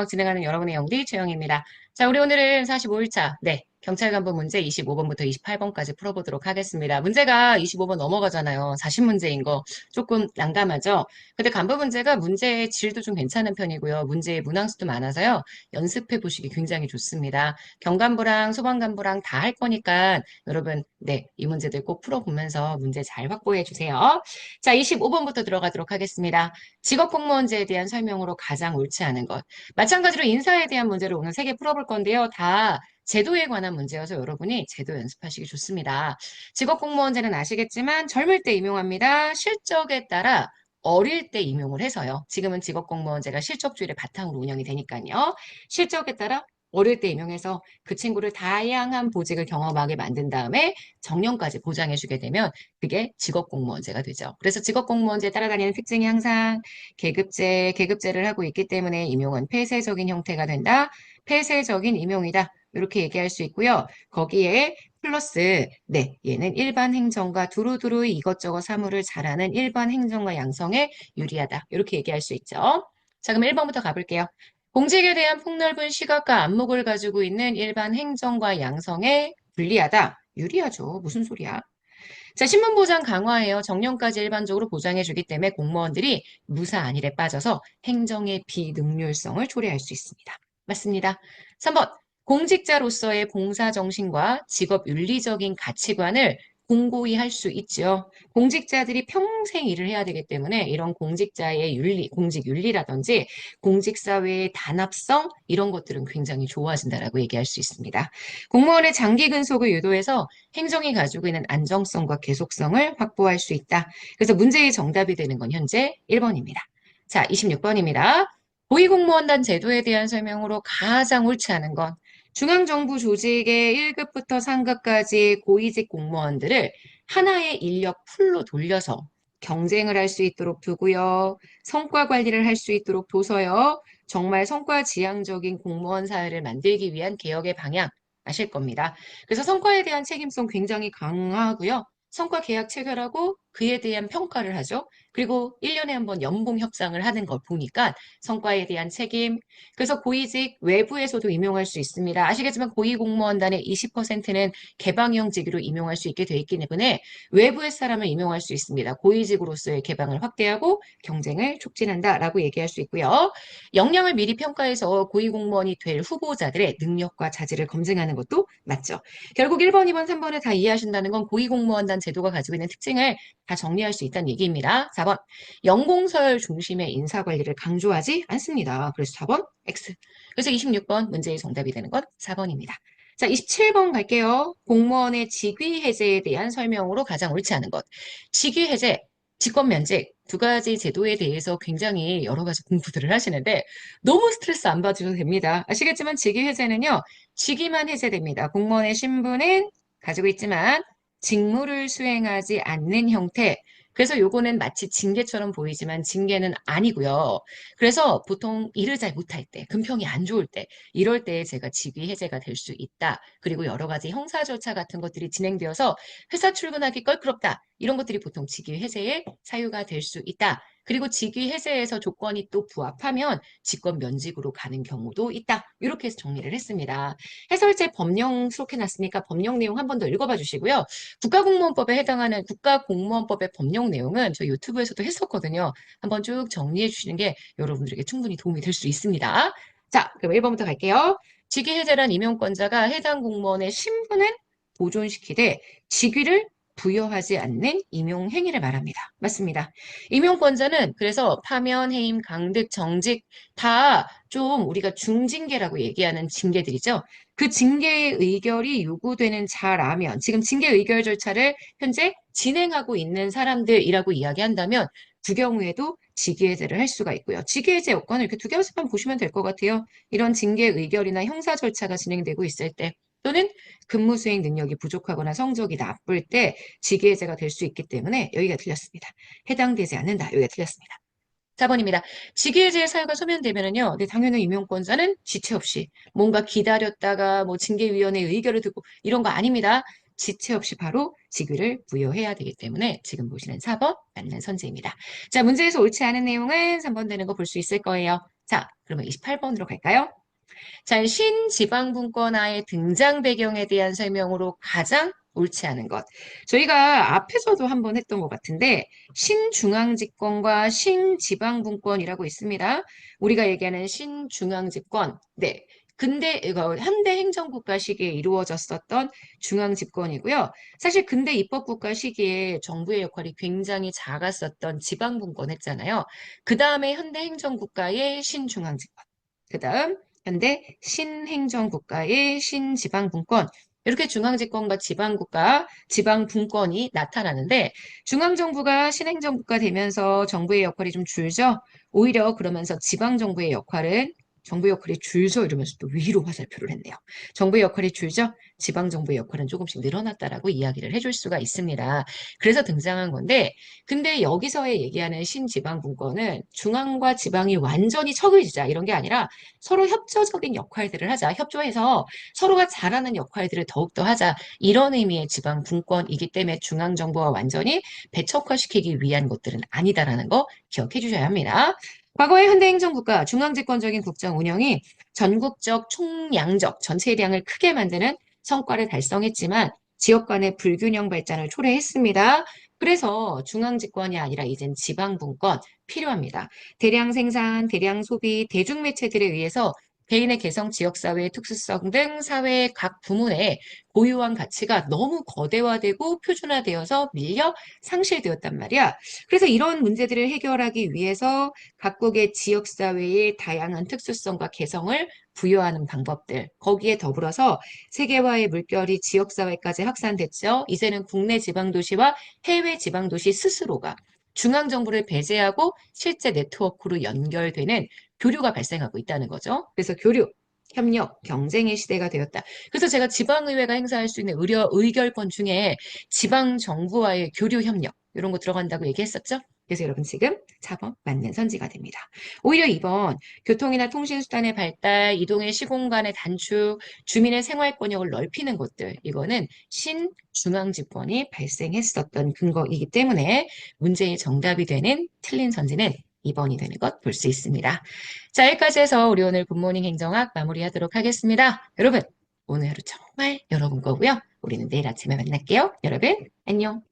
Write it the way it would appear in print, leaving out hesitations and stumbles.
수학 진행하는 여러분의 영디 최영입니다. 자, 우리 오늘은 45일차, 네, 경찰 간부 문제 25번부터 28번까지 풀어보도록 하겠습니다. 문제가 25번 넘어가잖아요. 40문제인 거 조금 난감하죠? 근데 간부 문제가 문제의 질도 좀 괜찮은 편이고요. 문제의 문항수도 많아서요. 연습해 보시기 굉장히 좋습니다. 경간부랑 소방간부랑 다 할 거니까 여러분, 네, 이 문제들 꼭 풀어보면서 문제 잘 확보해 주세요. 자, 25번부터 들어가도록 하겠습니다. 직업공무원제에 대한 설명으로 가장 옳지 않은 것. 마찬가지로 인사에 대한 문제를 오늘 3개 풀어볼 건데요. 다 제도에 관한 문제여서 여러분이 제도 연습하시기 좋습니다. 직업공무원제는 아시겠지만 젊을 때 임용합니다. 실적에 따라 어릴 때 임용을 해서요. 지금은 직업공무원제가 실적주의를 바탕으로 운영이 되니까요. 실적에 따라 어릴 때 임용해서 그 친구를 다양한 보직을 경험하게 만든 다음에 정년까지 보장해주게 되면 그게 직업공무원제가 되죠. 그래서 직업공무원제에 따라다니는 특징이 항상 계급제를 하고 있기 때문에 임용은 폐쇄적인 형태가 된다. 폐쇄적인 임용이다. 이렇게 얘기할 수 있고요. 거기에 플러스, 네, 얘는 일반 행정과 두루두루 이것저것 사무를 잘하는 일반 행정과 양성에 유리하다. 이렇게 얘기할 수 있죠. 자, 그럼 1번부터 가볼게요. 공직에 대한 폭넓은 시각과 안목을 가지고 있는 일반 행정과 양성에 불리하다. 유리하죠. 무슨 소리야? 자, 신문 보장 강화예요. 정년까지 일반적으로 보장해주기 때문에 공무원들이 무사 안일에 빠져서 행정의 비능률성을 초래할 수 있습니다. 맞습니다. 3번. 공직자로서의 봉사 정신과 직업 윤리적인 가치관을 공고히 할 수 있죠. 공직자들이 평생 일을 해야 되기 때문에 이런 공직자의 윤리, 공직 윤리라든지 공직사회의 단합성 이런 것들은 굉장히 좋아진다라고 얘기할 수 있습니다. 공무원의 장기 근속을 유도해서 행정이 가지고 있는 안정성과 계속성을 확보할 수 있다. 그래서 문제의 정답이 되는 건 현재 1번입니다. 자, 26번입니다. 고위공무원단 제도에 대한 설명으로 가장 옳지 않은 건 중앙정부 조직의 1급부터 상급까지의 고위직 공무원들을 하나의 인력 풀로 돌려서 경쟁을 할 수 있도록 두고요. 성과 관리를 할 수 있도록 둬서요. 정말 성과 지향적인 공무원 사회를 만들기 위한 개혁의 방향 아실 겁니다. 그래서 성과에 대한 책임성 굉장히 강하고요. 성과 계약 체결하고 그에 대한 평가를 하죠. 그리고 1년에 한 번 연봉 협상을 하는 걸 보니까 성과에 대한 책임. 그래서 고위직 외부에서도 임용할 수 있습니다. 아시겠지만 고위공무원단의 20%는 개방형직으로 임용할 수 있게 돼 있기 때문에 외부의 사람을 임용할 수 있습니다. 고위직으로서의 개방을 확대하고 경쟁을 촉진한다라고 얘기할 수 있고요. 역량을 미리 평가해서 고위공무원이 될 후보자들의 능력과 자질을 검증하는 것도 맞죠. 결국 1번, 2번, 3번을 다 이해하신다는 건 고위공무원단 제도가 가지고 있는 특징을 다 정리할 수 있다는 얘기입니다. 4번, 연공서열 중심의 인사관리를 강조하지 않습니다. 그래서 4번 X. 그래서 26번 문제의 정답이 되는 건 4번입니다. 자, 27번 갈게요. 공무원의 직위 해제에 대한 설명으로 가장 옳지 않은 것. 직위 해제, 직권 면직 두 가지 제도에 대해서 굉장히 여러 가지 공부들을 하시는데 너무 스트레스 안 받으셔도 됩니다. 아시겠지만 직위 해제는요. 직위만 해제됩니다. 공무원의 신분은 가지고 있지만 직무를 수행하지 않는 형태. 그래서 요거는 마치 징계처럼 보이지만 징계는 아니고요. 그래서 보통 일을 잘 못할 때, 금평이 안 좋을 때, 이럴 때 제가 직위 해제가 될 수 있다. 그리고 여러 가지 형사 절차 같은 것들이 진행되어서 회사 출근하기 껄끄럽다. 이런 것들이 보통 직위 해제의 사유가 될 수 있다. 그리고 직위 해제에서 조건이 또 부합하면 직권 면직으로 가는 경우도 있다. 이렇게 해서 정리를 했습니다. 해설제 법령 수록해놨으니까 법령 내용 한 번 더 읽어봐 주시고요. 국가공무원법에 해당하는 국가공무원법의 법령 내용은 저 유튜브에서도 했었거든요. 한번 쭉 정리해 주시는 게 여러분들에게 충분히 도움이 될 수 있습니다. 자, 그럼 1번부터 갈게요. 직위해제란 임용권자가 해당 공무원의 신분은 보존시키되 직위를 부여하지 않는 임용 행위를 말합니다. 맞습니다. 임용권자는 그래서 파면, 해임, 강득, 정직 다 좀 우리가 중징계라고 얘기하는 징계들이죠. 그 징계의 의결이 요구되는 자라면 지금 징계 의결 절차를 현재 진행하고 있는 사람들이라고 이야기한다면 그 경우에도 직위해제를 할 수가 있고요. 직위해제 요건을 이렇게 두 개만 보시면 될 것 같아요. 이런 징계 의결이나 형사 절차가 진행되고 있을 때 또는 근무 수행 능력이 부족하거나 성적이 나쁠 때 직위해제가 될 수 있기 때문에 여기가 틀렸습니다. 해당되지 않는다. 여기가 틀렸습니다. 4번입니다. 직위해제의 사유가 소멸되면은요, 네, 당연히 임용권자는 지체 없이 뭔가 기다렸다가 뭐 징계위원회 의결을 듣고 이런 거 아닙니다. 지체 없이 바로 직위를 부여해야 되기 때문에 지금 보시는 4번 맞는 선지입니다. 자, 문제에서 옳지 않은 내용은 3번 되는 거 볼 수 있을 거예요. 자, 그러면 28번으로 갈까요? 자, 신지방분권화의 등장 배경에 대한 설명으로 가장 옳지 않은 것. 저희가 앞에서도 한번 했던 것 같은데, 신중앙집권과 신지방분권이라고 있습니다. 우리가 얘기하는 신중앙집권, 네. 근대, 이거 현대 행정국가 시기에 이루어졌었던 중앙집권이고요. 사실 근대 입법국가 시기에 정부의 역할이 굉장히 작았었던 지방분권 했잖아요. 그 다음에 현대 행정국가의 신중앙집권. 그 다음 현대 신행정국가의 신지방분권 이렇게 중앙집권과 지방국가, 지방분권이 나타나는데 중앙정부가 신행정국가 되면서 정부의 역할이 좀 줄죠. 오히려 그러면서 지방정부의 역할은 정부 역할이 줄죠 이러면서 또 위로 화살표를 했네요. 정부의 역할이 줄죠. 지방정부의 역할은 조금씩 늘어났다라고 이야기를 해줄 수가 있습니다. 그래서 등장한 건데 근데 여기서의 얘기하는 신지방분권은 중앙과 지방이 완전히 척을 지자 이런 게 아니라 서로 협조적인 역할들을 하자. 협조해서 서로가 잘하는 역할들을 더욱더 하자. 이런 의미의 지방 분권이기 때문에 중앙정부와 완전히 배척화시키기 위한 것들은 아니다라는 거 기억해 주셔야 합니다. 과거의 현대행정국가 중앙집권적인 국정 운영이 전국적 총량적 전체량을 크게 만드는 성과를 달성했지만 지역 간의 불균형 발전을 초래했습니다. 그래서 중앙집권이 아니라 이젠 지방분권 필요합니다. 대량 생산, 대량 소비, 대중매체들에 의해서 개인의 개성, 지역사회의 특수성 등 사회의 각 부문에 고유한 가치가 너무 거대화되고 표준화되어서 밀려 상실되었단 말이야. 그래서 이런 문제들을 해결하기 위해서 각국의 지역사회의 다양한 특수성과 개성을 부여하는 방법들, 거기에 더불어서 세계화의 물결이 지역사회까지 확산됐죠. 이제는 국내 지방도시와 해외 지방도시 스스로가 중앙정부를 배제하고 실제 네트워크로 연결되는 교류가 발생하고 있다는 거죠. 그래서 교류, 협력, 경쟁의 시대가 되었다. 그래서 제가 지방의회가 행사할 수 있는 의결권 중에 지방정부와의 교류, 협력 이런 거 들어간다고 얘기했었죠. 그래서 여러분 지금 4번 맞는 선지가 됩니다. 오히려 2번 교통이나 통신수단의 발달, 이동의 시공간의 단축, 주민의 생활권역을 넓히는 것들 이거는 신중앙집권이 발생했었던 근거이기 때문에 문제의 정답이 되는 틀린 선지는 2번이 되는 것 볼 수 있습니다. 자, 여기까지 해서 우리 오늘 굿모닝 행정학 마무리하도록 하겠습니다. 여러분, 오늘 하루 정말 여러분 거고요. 우리는 내일 아침에 만날게요. 여러분, 안녕.